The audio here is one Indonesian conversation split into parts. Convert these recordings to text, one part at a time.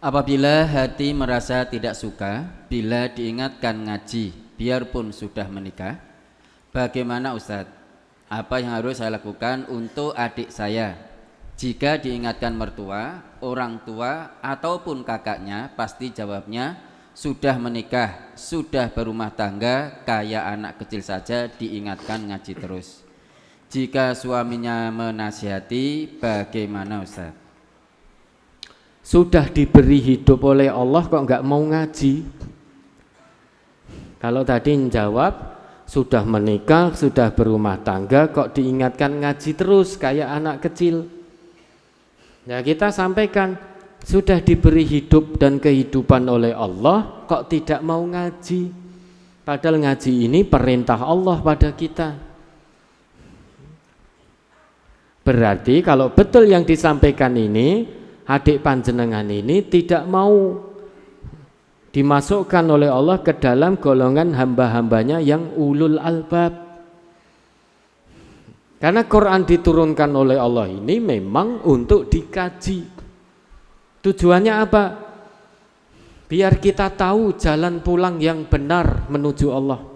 Apabila hati merasa tidak suka bila diingatkan ngaji, biarpun sudah menikah, bagaimana Ustadz? Apa yang harus saya lakukan untuk adik saya? Jika diingatkan mertua, orang tua, ataupun kakaknya, pasti jawabnya sudah menikah, sudah berumah tangga, kayak anak kecil saja diingatkan ngaji terus. Jika suaminya menasihati, bagaimana Ustadz? Sudah diberi hidup oleh Allah kok nggak mau ngaji? Kalau tadi jawab sudah menikah, sudah berumah tangga, kok diingatkan ngaji terus kayak anak kecil? Ya kita sampaikan sudah diberi hidup dan kehidupan oleh Allah, kok tidak mau ngaji? Padahal ngaji ini perintah Allah pada kita. Berarti kalau betul yang disampaikan ini, adik panjenengan ini tidak mau dimasukkan oleh Allah ke dalam golongan hamba-hambanya yang ulul albab. Karena Quran diturunkan oleh Allah ini memang untuk dikaji. Tujuannya apa? Biar kita tahu jalan pulang yang benar menuju Allah.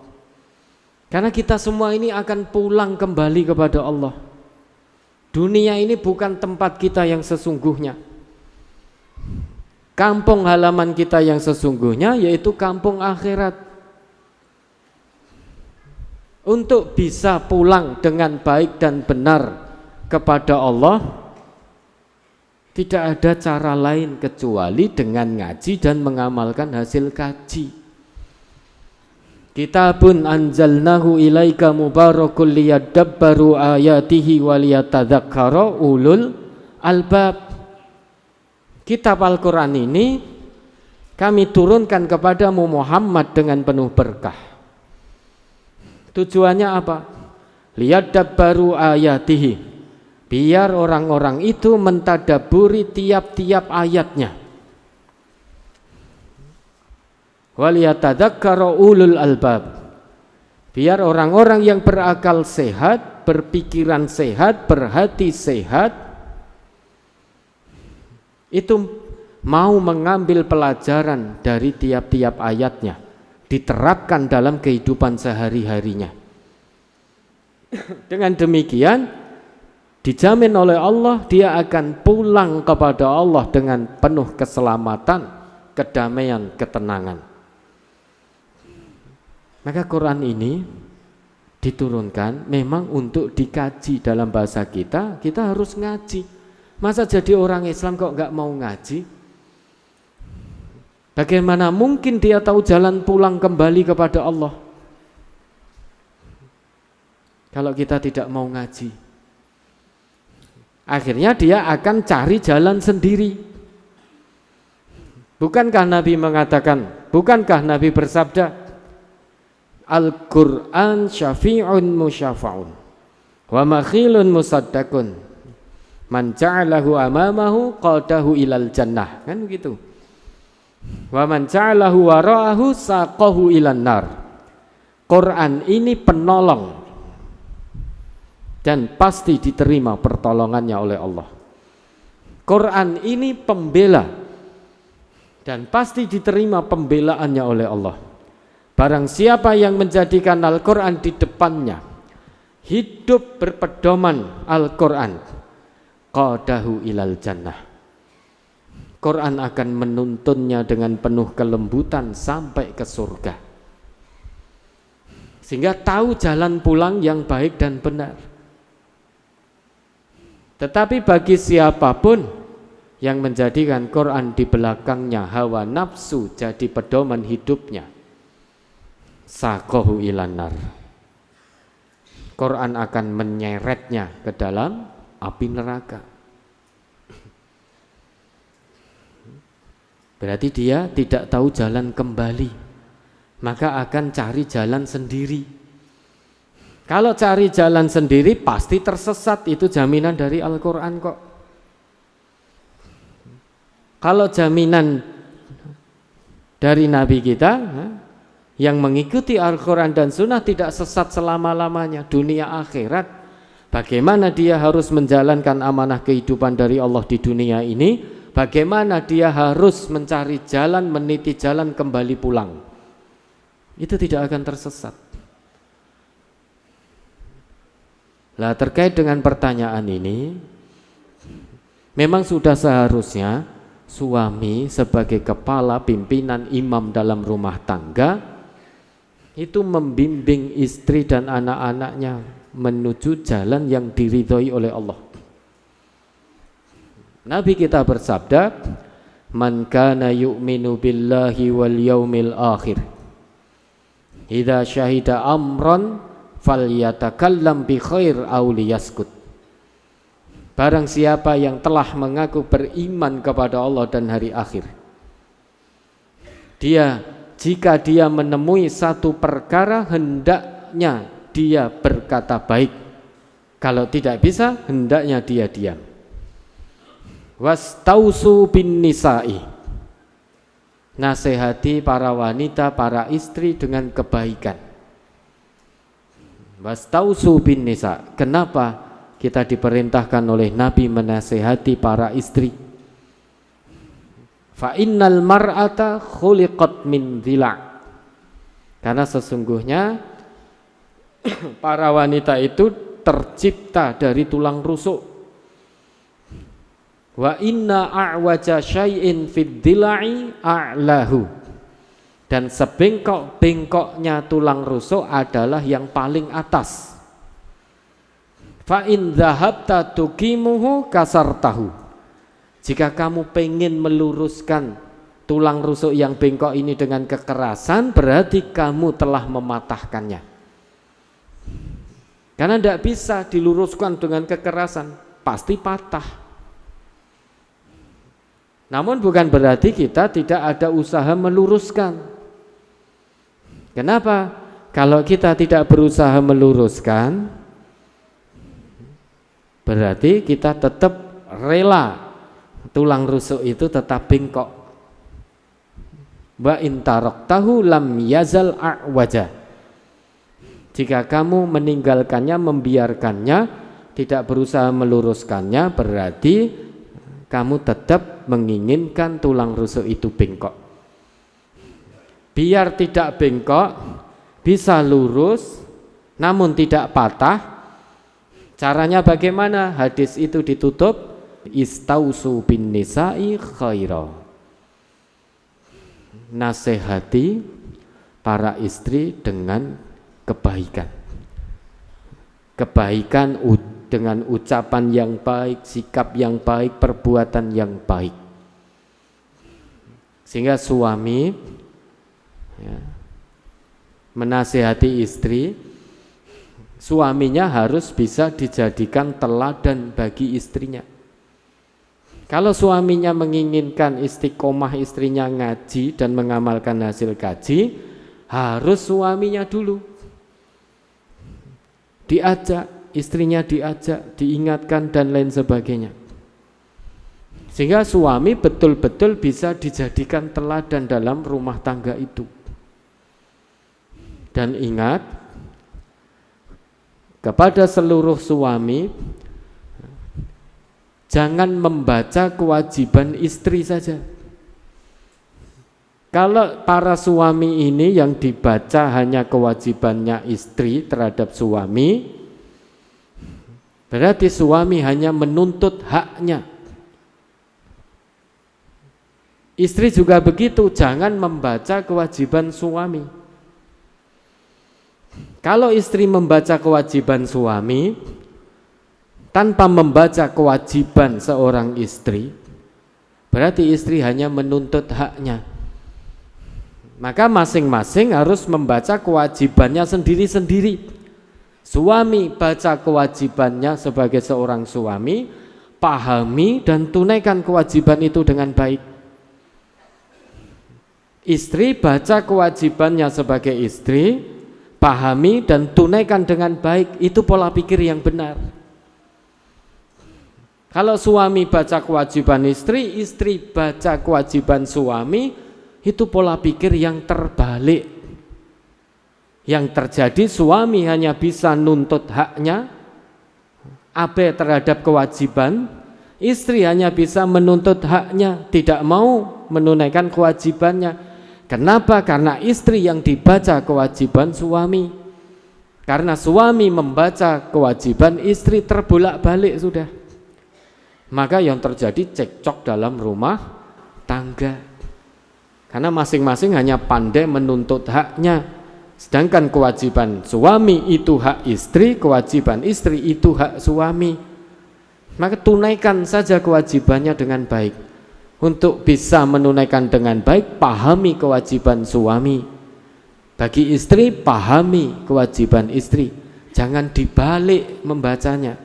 Karena kita semua ini akan pulang kembali kepada Allah. Dunia ini bukan tempat kita yang sesungguhnya. Kampung halaman kita yang sesungguhnya yaitu kampung akhirat. Untuk bisa pulang dengan baik dan benar kepada Allah, tidak ada cara lain kecuali dengan ngaji dan mengamalkan hasil kaji. Kitabun anzalnahu ilaika mubarakul liyadabbaru ayatihi waliyatadzakkara ulul albab. Kitab Al-Quran ini kami turunkan kepadamu Muhammad dengan penuh berkah. Tujuannya apa? Liyadabbaru ayatihi, biar orang-orang itu mentadaburi tiap-tiap ayatnya. Waliyatadzakkara ulul albab, biar orang-orang yang berakal sehat, berpikiran sehat, berhati sehat, itu mau mengambil pelajaran dari tiap-tiap ayatnya, diterapkan dalam kehidupan sehari-harinya. Dengan demikian dijamin oleh Allah dia akan pulang kepada Allah dengan penuh keselamatan, kedamaian, ketenangan. Maka Quran ini diturunkan memang untuk dikaji. Dalam bahasa kita harus ngaji. Masa jadi orang Islam kok nggak mau ngaji? Bagaimana mungkin dia tahu jalan pulang kembali kepada Allah kalau kita tidak mau ngaji? Akhirnya dia akan cari jalan sendiri. Bukankah Nabi mengatakan, bukankah Nabi bersabda, Al-Quran syafi'un musyafa'un wa makhilun musaddaqun, man ja'alahu amamahu qadahu ilal jannah, kan gitu. Wa man ja'alahu wara'ahu saqahu ilan nar. Quran ini penolong dan pasti diterima pertolongannya oleh Allah. Quran ini pembela dan pasti diterima pembelaannya oleh Allah. Barang siapa yang menjadikan Al-Quran di depannya, hidup berpedoman Al-Quran, qadahu ilal jannah, Quran akan menuntunnya dengan penuh kelembutan sampai ke surga, sehingga tahu jalan pulang yang baik dan benar. Tetapi bagi siapapun yang menjadikan Quran di belakangnya hawa nafsu jadi pedoman hidupnya, saqahu ilan nar, Quran akan menyeretnya ke dalam api neraka. Berarti dia tidak tahu jalan kembali, maka akan cari jalan sendiri. Kalau cari jalan sendiri pasti tersesat, itu jaminan dari Al-Quran kok. Kalau jaminan dari Nabi kita yang mengikuti Al-Quran dan Sunnah tidak sesat selama-lamanya dunia akhirat, bagaimana dia harus menjalankan amanah kehidupan dari Allah di dunia ini bagaimana dia harus mencari jalan, meniti jalan kembali pulang. Itu tidak akan tersesat. Lah terkait dengan pertanyaan ini, memang sudah seharusnya suami sebagai kepala pimpinan imam dalam rumah tangga itu membimbing istri dan anak-anaknya menuju jalan yang diridhoi oleh Allah. Nabi kita bersabda, "Man kana yu'minu billahi wal yaumil akhir, idza syahida amran falyatakallam bi khair aw liyaskut." Barang siapa yang telah mengaku beriman kepada Allah dan hari akhir, jika dia menemui satu perkara, hendaknya dia berkata baik. Kalau tidak bisa, hendaknya dia diam. Wastausu bin nisa'i, nasihati para wanita, para istri dengan kebaikan. Wastausu bin nisa. Kenapa kita diperintahkan oleh Nabi menasihati para istri? Fa innal mar'ata khuliqat min dhila'. Karena sesungguhnya para wanita itu tercipta dari tulang rusuk. Wa inna a'waja syai'in fid dhila'i a'lahu. Dan sebengkok-bengkoknya tulang rusuk adalah yang paling atas. Fa in dhahabta tuqimuhu kasartahu. Jika kamu pengen meluruskan tulang rusuk yang bengkok ini dengan kekerasan, berarti kamu telah mematahkannya. Karena tidak bisa diluruskan dengan kekerasan, pasti patah. Namun bukan berarti kita tidak ada usaha meluruskan. Kenapa? Kalau kita tidak berusaha meluruskan, berarti kita tetap rela tulang rusuk itu tetap bengkok. Wa in taraktahu lam yazal a'waja. Jika kamu meninggalkannya, membiarkannya, tidak berusaha meluruskannya, berarti kamu tetap menginginkan tulang rusuk itu bengkok. Biar tidak bengkok, bisa lurus, namun tidak patah. Caranya bagaimana? Hadis itu ditutup, istausu bin nisa'i khaira. Nasihati para istri dengan kebaikan. Kebaikan dengan ucapan yang baik, sikap yang baik, perbuatan yang baik. Sehingga suami menasihati istri, suaminya harus bisa dijadikan teladan bagi istrinya. Kalau suaminya menginginkan istiqomah istrinya ngaji dan mengamalkan hasil kaji, harus suaminya dulu diajak, istrinya diajak, diingatkan dan lain sebagainya. Sehingga suami betul-betul bisa dijadikan teladan dalam rumah tangga itu. Dan ingat, kepada seluruh suami, jangan membaca kewajiban istri saja. Kalau para suami ini yang dibaca hanya kewajibannya istri terhadap suami, berarti suami hanya menuntut haknya. Istri juga begitu, jangan membaca kewajiban suami. Kalau istri membaca kewajiban suami tanpa membaca kewajiban seorang istri, berarti istri hanya menuntut haknya. Maka masing-masing harus membaca kewajibannya sendiri-sendiri. Suami baca kewajibannya sebagai seorang suami, pahami dan tunaikan kewajiban itu dengan baik. Istri baca kewajibannya sebagai istri, pahami dan tunaikan dengan baik. Itu pola pikir yang benar. Kalau suami baca kewajiban istri, istri baca kewajiban suami, itu pola pikir yang terbalik. Yang terjadi, suami hanya bisa nuntut haknya, abai terhadap kewajiban. Istri hanya bisa menuntut haknya, tidak mau menunaikan kewajibannya. Kenapa? Karena istri yang dibaca kewajiban suami. Karena suami membaca kewajiban istri, terbolak-balik sudah. Maka yang terjadi cekcok dalam rumah tangga. Karena masing-masing hanya pandai menuntut haknya. Sedangkan kewajiban suami itu hak istri, kewajiban istri itu hak suami. Maka tunaikan saja kewajibannya dengan baik. Untuk bisa menunaikan dengan baik, pahami kewajiban suami. Bagi istri, pahami kewajiban istri. Jangan dibalik membacanya.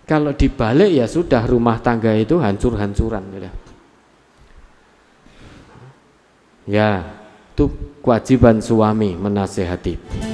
Kalau dibalik ya sudah, rumah tangga itu hancur-hancuran. Ya, itu kewajiban suami menasehati.